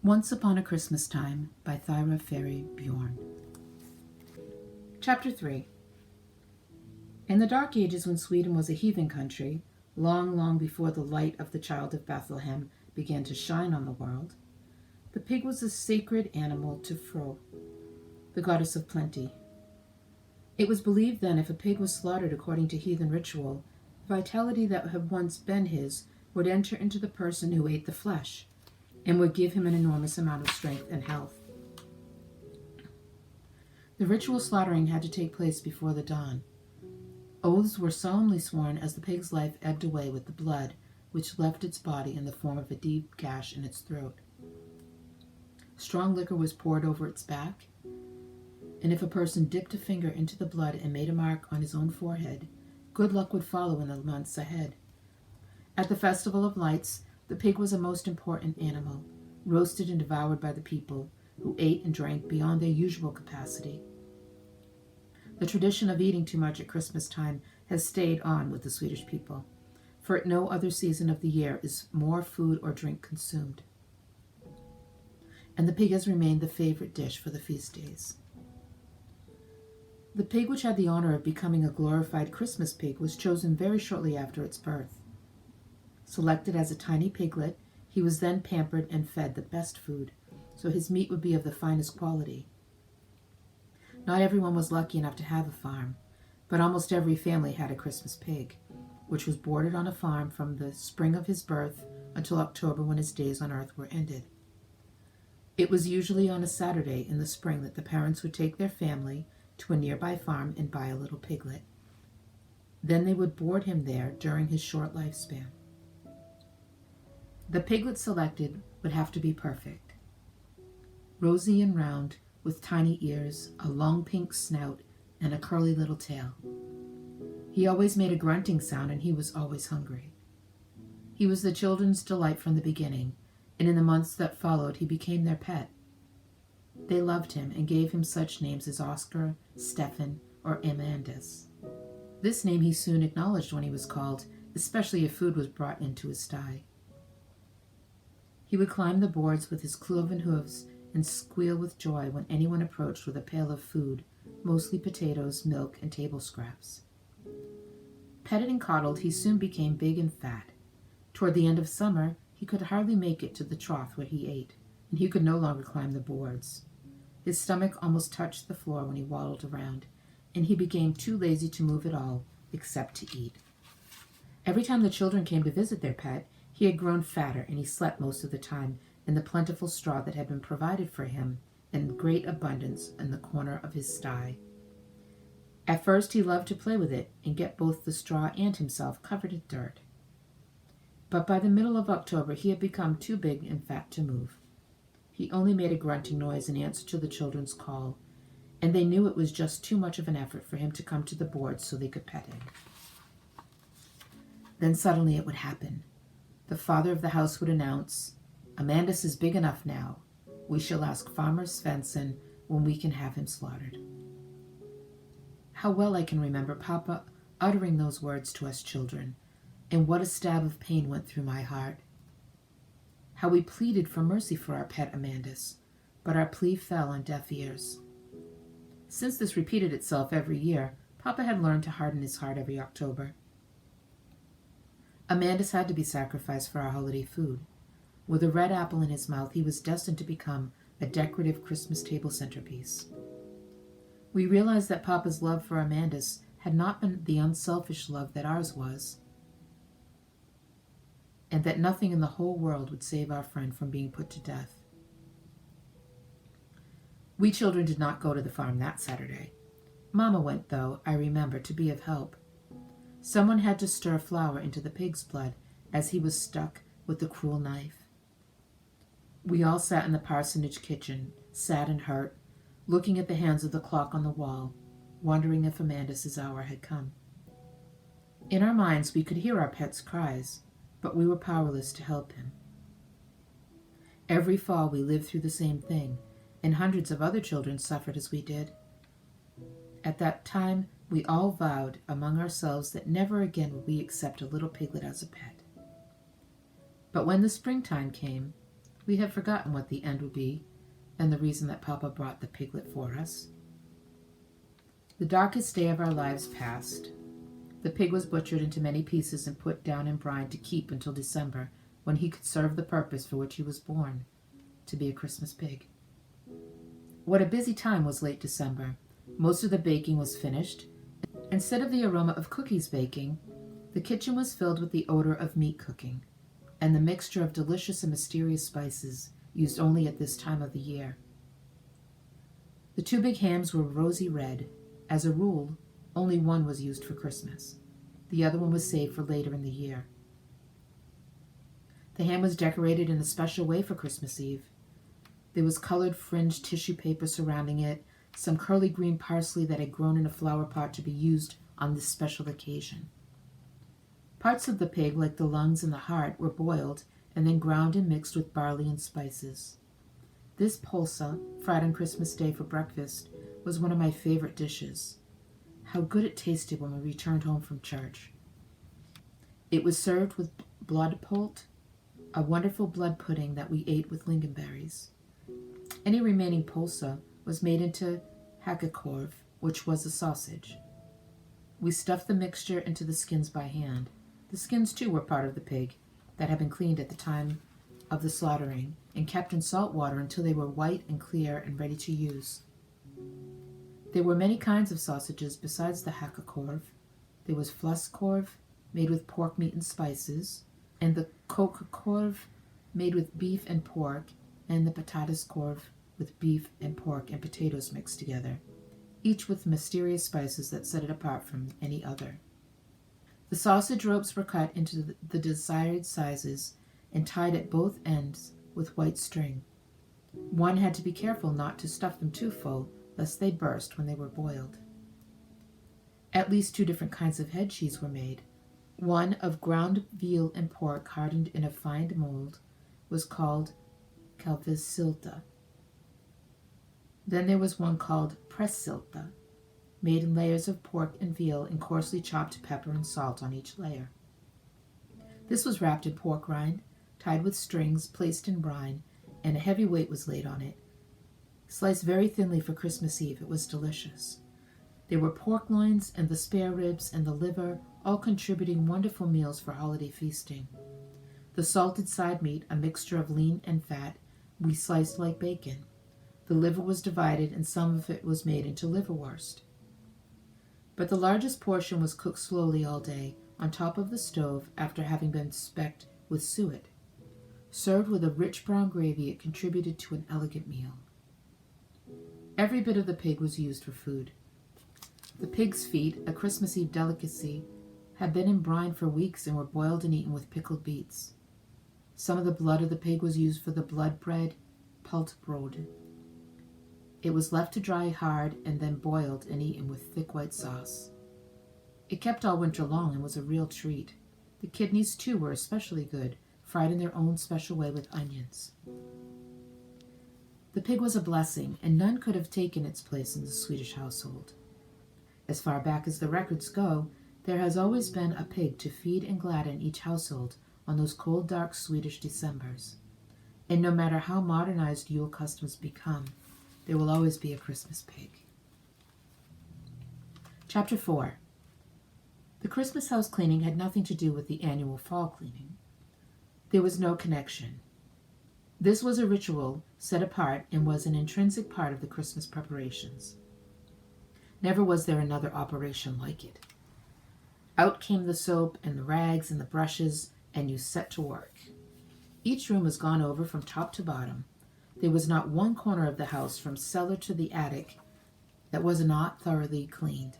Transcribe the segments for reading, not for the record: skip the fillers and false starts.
Once Upon a Christmas Time by Thyra Ferré Bjorn. Chapter 3. In the dark ages when Sweden was a heathen country, long, long before the light of the child of Bethlehem began to shine on the world, the pig was a sacred animal to Frö, the goddess of plenty. It was believed then if a pig was slaughtered according to heathen ritual, the vitality that had once been his would enter into the person who ate the flesh, and would give him an enormous amount of strength and health. The ritual slaughtering had to take place before the dawn. Oaths were solemnly sworn as the pig's life ebbed away with the blood, which left its body in the form of a deep gash in its throat. Strong liquor was poured over its back, and if a person dipped a finger into the blood and made a mark on his own forehead, good luck would follow in the months ahead. At the Festival of Lights, the pig was a most important animal, roasted and devoured by the people, who ate and drank beyond their usual capacity. The tradition of eating too much at Christmas time has stayed on with the Swedish people, for at no other season of the year is more food or drink consumed. And the pig has remained the favorite dish for the feast days. The pig which had the honor of becoming a glorified Christmas pig was chosen very shortly after its birth. Selected as a tiny piglet, he was then pampered and fed the best food, so his meat would be of the finest quality. Not everyone was lucky enough to have a farm, but almost every family had a Christmas pig, which was boarded on a farm from the spring of his birth until October, when his days on earth were ended. It was usually on a Saturday in the spring that the parents would take their family to a nearby farm and buy a little piglet. Then they would board him there during his short lifespan. The piglet selected would have to be perfect. Rosy and round, with tiny ears, a long pink snout, and a curly little tail. He always made a grunting sound, and he was always hungry. He was the children's delight from the beginning, and in the months that followed he became their pet. They loved him and gave him such names as Oscar, Stefan, or Amandus. This name he soon acknowledged when he was called, especially if food was brought into his sty. He would climb the boards with his cloven hooves and squeal with joy when anyone approached with a pail of food, mostly potatoes, milk, and table scraps. Petted and coddled, he soon became big and fat. Toward the end of summer, he could hardly make it to the trough where he ate, and he could no longer climb the boards. His stomach almost touched the floor when he waddled around, and he became too lazy to move at all, except to eat. Every time the children came to visit their pet, he had grown fatter, and he slept most of the time in the plentiful straw that had been provided for him in great abundance in the corner of his sty. At first he loved to play with it and get both the straw and himself covered in dirt. But by the middle of October he had become too big and fat to move. He only made a grunting noise in answer to the children's call, and they knew it was just too much of an effort for him to come to the boards so they could pet him. Then suddenly it would happen. The father of the house would announce, "Amandus is big enough now. We shall ask Farmer Svensson when we can have him slaughtered." How well I can remember Papa uttering those words to us children, and what a stab of pain went through my heart. How we pleaded for mercy for our pet Amandus, but our plea fell on deaf ears. Since this repeated itself every year, Papa had learned to harden his heart every October. Amandus had to be sacrificed for our holiday food. With a red apple in his mouth, he was destined to become a decorative Christmas table centerpiece. We realized that Papa's love for Amandus had not been the unselfish love that ours was, and that nothing in the whole world would save our friend from being put to death. We children did not go to the farm that Saturday. Mama went, though, I remember, to be of help. Someone had to stir flour into the pig's blood, as he was stuck with the cruel knife. We all sat in the parsonage kitchen, sad and hurt, looking at the hands of the clock on the wall, wondering if Amandus's hour had come. In our minds we could hear our pet's cries, but we were powerless to help him. Every fall we lived through the same thing, and hundreds of other children suffered as we did. At that time, we all vowed among ourselves that never again would we accept a little piglet as a pet. But when the springtime came, We had forgotten what the end would be, and the reason that Papa brought the piglet for us. The darkest day of our lives passed. The pig was butchered into many pieces and put down in brine to keep until December, when he could serve the purpose for which he was born, to be a Christmas pig. What a busy time was late December. Most of the baking was finished. Instead of the aroma of cookies baking, the kitchen was filled with the odor of meat cooking, and the mixture of delicious and mysterious spices used only at this time of the year. The 2 big hams were rosy red. As a rule, only one was used for Christmas. The other one was saved for later in the year. The ham was decorated in a special way for Christmas Eve. There was colored fringed tissue paper surrounding it, some curly green parsley that had grown in a flower pot to be used on this special occasion. Parts of the pig, like the lungs and the heart, were boiled and then ground and mixed with barley and spices. This polsa, fried on Christmas Day for breakfast, was one of my favorite dishes. How good it tasted when we returned home from church. It was served with blodpult, a wonderful blood pudding that we ate with lingonberries. Any remaining polsa was made into hakekorv, which was a sausage. We stuffed the mixture into the skins by hand. The skins, too, were part of the pig that had been cleaned at the time of the slaughtering and kept in salt water until they were white and clear and ready to use. There were many kinds of sausages besides the hakekorv. There was fläskkorv, made with pork meat and spices, and the kokekorv, made with beef and pork, and the potatiskorv, with beef and pork and potatoes mixed together, each with mysterious spices that set it apart from any other. The sausage ropes were cut into the desired sizes and tied at both ends with white string. One had to be careful not to stuff them too full, lest they burst when they were boiled. At least 2 different kinds of head cheese were made. One of ground veal and pork hardened in a fine mold was called kalvesylta. Then there was one called pressylta, made in layers of pork and veal and coarsely chopped pepper and salt on each layer. This was wrapped in pork rind, tied with strings, placed in brine, and a heavy weight was laid on it. Sliced very thinly for Christmas Eve, it was delicious. There were pork loins and the spare ribs and the liver, all contributing wonderful meals for holiday feasting. The salted side meat, a mixture of lean and fat, we sliced like bacon. The liver was divided and some of it was made into liverwurst. But the largest portion was cooked slowly all day on top of the stove after having been specked with suet. Served with a rich brown gravy, it contributed to an elegant meal. Every bit of the pig was used for food. The pig's feet, a Christmas Eve delicacy, had been in brine for weeks and were boiled and eaten with pickled beets. Some of the blood of the pig was used for the blood bread, pultbrod. It was left to dry hard and then boiled and eaten with thick white sauce. It kept all winter long and was a real treat. The kidneys, too, were especially good, fried in their own special way with onions. The pig was a blessing, and none could have taken its place in the Swedish household. As far back as the records go, there has always been a pig to feed and gladden each household on those cold, dark Swedish Decembers. And no matter how modernized Yule customs become, there will always be a Christmas pig. Chapter 4. The Christmas house cleaning had nothing to do with the annual fall cleaning. There was no connection. This was a ritual set apart and was an intrinsic part of the Christmas preparations. Never was there another operation like it. Out came the soap and the rags and the brushes, and you set to work. Each room was gone over from top to bottom. There was not one corner of the house, from cellar to the attic, that was not thoroughly cleaned.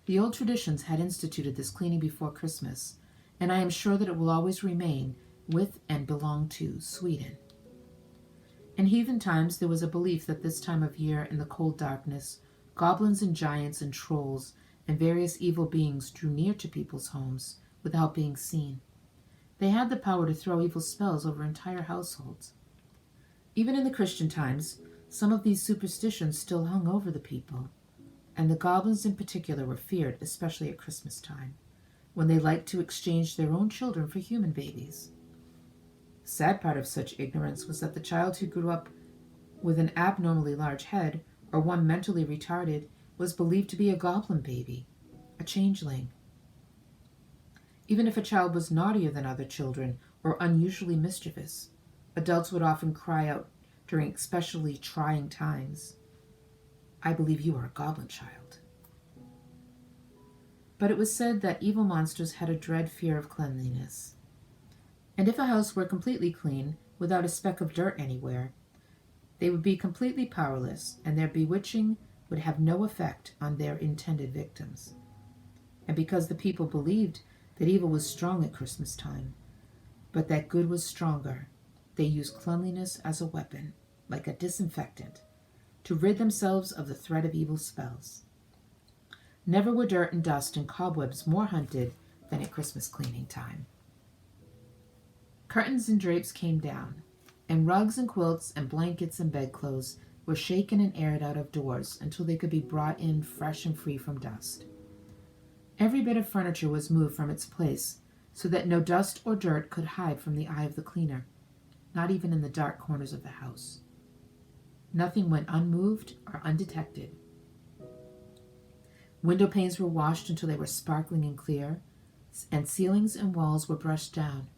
The old traditions had instituted this cleaning before Christmas, and I am sure that it will always remain with and belong to Sweden. In heathen times, there was a belief that this time of year, in the cold darkness, goblins and giants and trolls and various evil beings drew near to people's homes without being seen. They had the power to throw evil spells over entire households. Even in the Christian times, some of these superstitions still hung over the people, and the goblins in particular were feared, especially at Christmas time, when they liked to exchange their own children for human babies. The sad part of such ignorance was that the child who grew up with an abnormally large head, or one mentally retarded, was believed to be a goblin baby, a changeling. Even if a child was naughtier than other children or unusually mischievous, adults would often cry out during especially trying times, "I believe you are a goblin child." But it was said that evil monsters had a dread fear of cleanliness. And if a house were completely clean, without a speck of dirt anywhere, they would be completely powerless, and their bewitching would have no effect on their intended victims. And because the people believed that evil was strong at Christmas time, but that good was stronger, they used cleanliness as a weapon, like a disinfectant, to rid themselves of the threat of evil spells. Never were dirt and dust and cobwebs more hunted than at Christmas cleaning time. Curtains and drapes came down, and rugs and quilts and blankets and bedclothes were shaken and aired out of doors until they could be brought in fresh and free from dust. Every bit of furniture was moved from its place so that no dust or dirt could hide from the eye of the cleaner, not even in the dark corners of the house. Nothing went unmoved or undetected. Window panes were washed until they were sparkling and clear, and ceilings and walls were brushed down.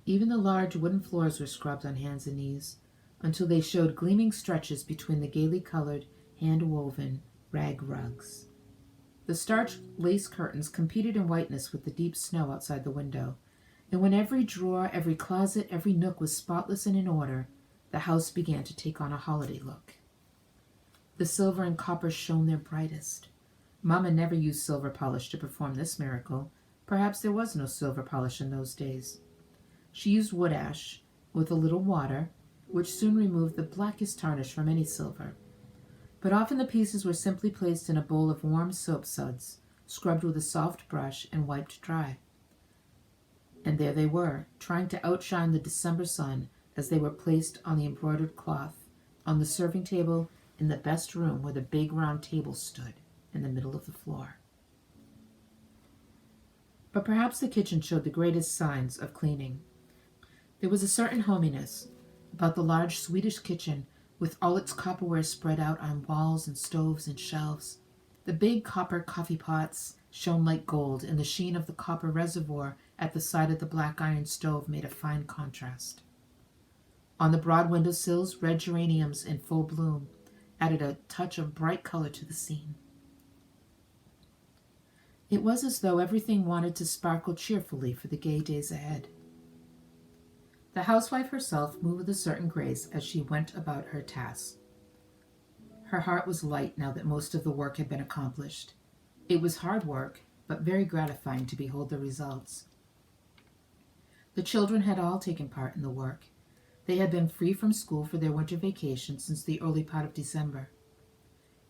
Even the large wooden floors were scrubbed on hands and knees until they showed gleaming stretches between the gaily colored, hand-woven rag rugs. The starched lace curtains competed in whiteness with the deep snow outside the window, and when every drawer, every closet, every nook was spotless and in order, the house began to take on a holiday look. The silver and copper shone their brightest. Mamma never used silver polish to perform this miracle. Perhaps there was no silver polish in those days. She used wood ash with a little water, which soon removed the blackest tarnish from any silver. But often the pieces were simply placed in a bowl of warm soap suds, scrubbed with a soft brush and wiped dry. And there they were, trying to outshine the December sun as they were placed on the embroidered cloth, on the serving table in the best room where the big round table stood in the middle of the floor. But perhaps the kitchen showed the greatest signs of cleaning. There was a certain hominess about the large Swedish kitchen with all its copperware spread out on walls and stoves and shelves. The big copper coffee pots shone like gold, and the sheen of the copper reservoir at the side of the black iron stove made a fine contrast. On the broad window sills, red geraniums in full bloom added a touch of bright color to the scene. It was as though everything wanted to sparkle cheerfully for the gay days ahead. The housewife herself moved with a certain grace as she went about her tasks. Her heart was light now that most of the work had been accomplished. It was hard work, but very gratifying to behold the results. The children had all taken part in the work. They had been free from school for their winter vacation since the early part of December.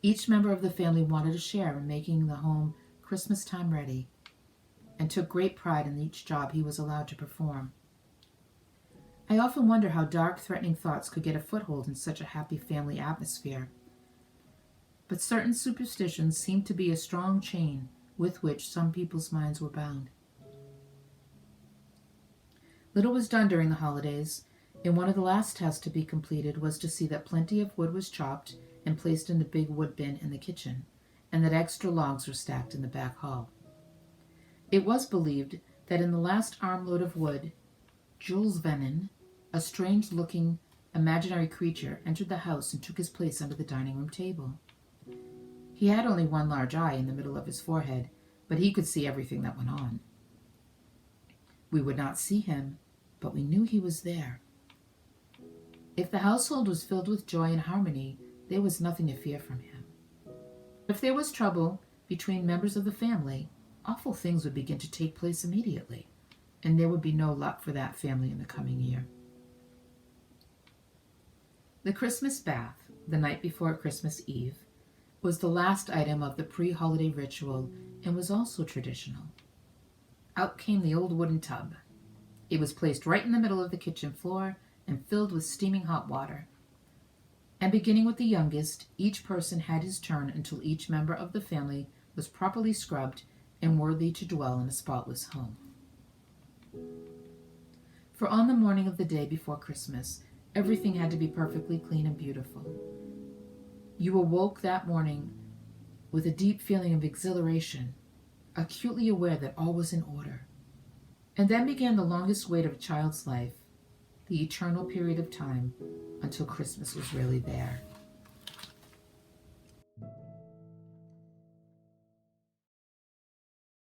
Each member of the family wanted a share in making the home Christmas time ready, and took great pride in each job he was allowed to perform. I often wonder how dark, threatening thoughts could get a foothold in such a happy family atmosphere. But certain superstitions seemed to be a strong chain with which some people's minds were bound. Little was done during the holidays, and one of the last tasks to be completed was to see that plenty of wood was chopped and placed in the big wood bin in the kitchen, and that extra logs were stacked in the back hall. It was believed that in the last armload of wood, Jules Venin, a strange-looking imaginary creature, entered the house and took his place under the dining room table. He had only one large eye in the middle of his forehead, but he could see everything that went on. We would not see him, but we knew he was there. If the household was filled with joy and harmony, there was nothing to fear from him. If there was trouble between members of the family, awful things would begin to take place immediately, and there would be no luck for that family in the coming year. The Christmas bath, the night before Christmas Eve, was the last item of the pre-holiday ritual and was also traditional. Out came the old wooden tub. It was placed right in the middle of the kitchen floor and filled with steaming hot water. And beginning with the youngest, each person had his turn until each member of the family was properly scrubbed and worthy to dwell in a spotless home. For on the morning of the day before Christmas, everything had to be perfectly clean and beautiful. You awoke that morning with a deep feeling of exhilaration, acutely aware that all was in order. And then began the longest wait of a child's life, the eternal period of time until Christmas was really there.